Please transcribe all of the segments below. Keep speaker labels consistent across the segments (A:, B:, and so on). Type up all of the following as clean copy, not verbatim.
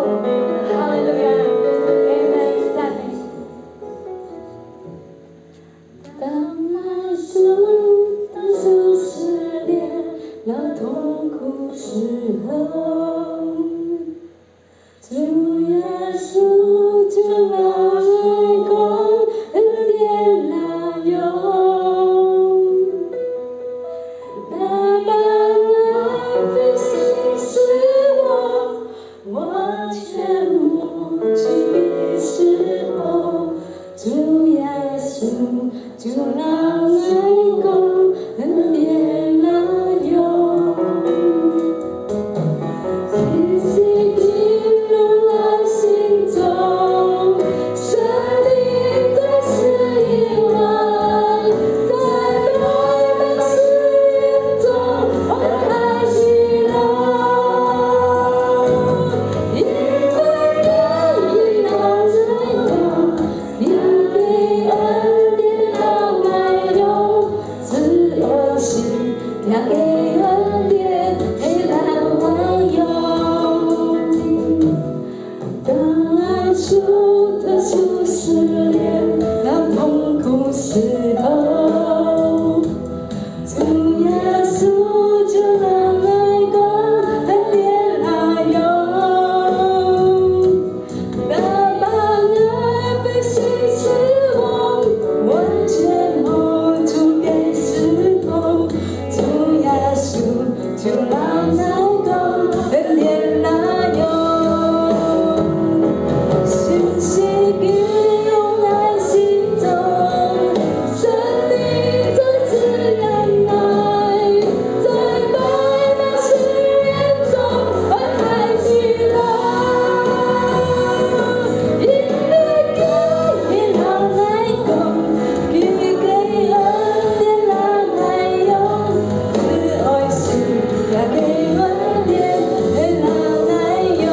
A: 哈利路亚，Amen，赞美。当爱主失恋，那痛苦时候，主耶稣就拿爱光恩典来用，那般爱非心使我全抹去的时候，主耶稣就让爱光恩典来用，信息进入我心中，神灵在试验爱，在百般试验中，我开启了，因为你让爱光，你给恩典让爱用，赐我心，要给恩典让爱用。当爱主的主失恋，让痛苦时候，主耶稣就让爱光恩典来用，那般爱被心使我完全抹除给时候，主耶稣就让爱光恩典来用，信息运用爱心中，神灵在滋养爱，在百般试验中我开启了，因为给让爱光，给恩典让爱用，是爱心要给恩典让爱用，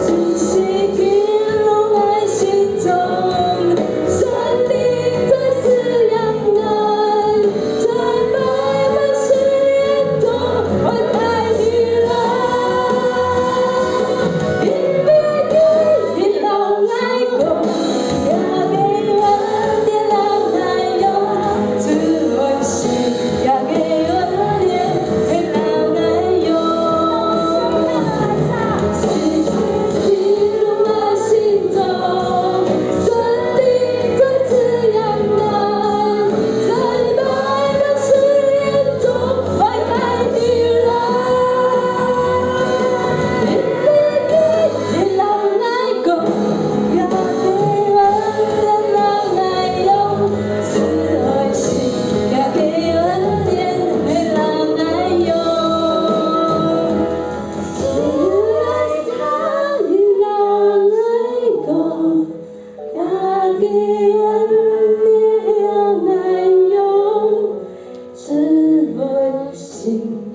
A: 信息运用爱心中，神灵在滋养爱，在百般试验中我开启了，因为给让爱光，要给恩典让爱用，是爱心要给恩典让爱用，信息进入我心中，神灵在滋养爱，在百般试验中我开启了，因为给让爱光，要给恩典让爱用，是爱心要给恩典让爱用，是爱让爱光，要给恩典让爱用，是爱心。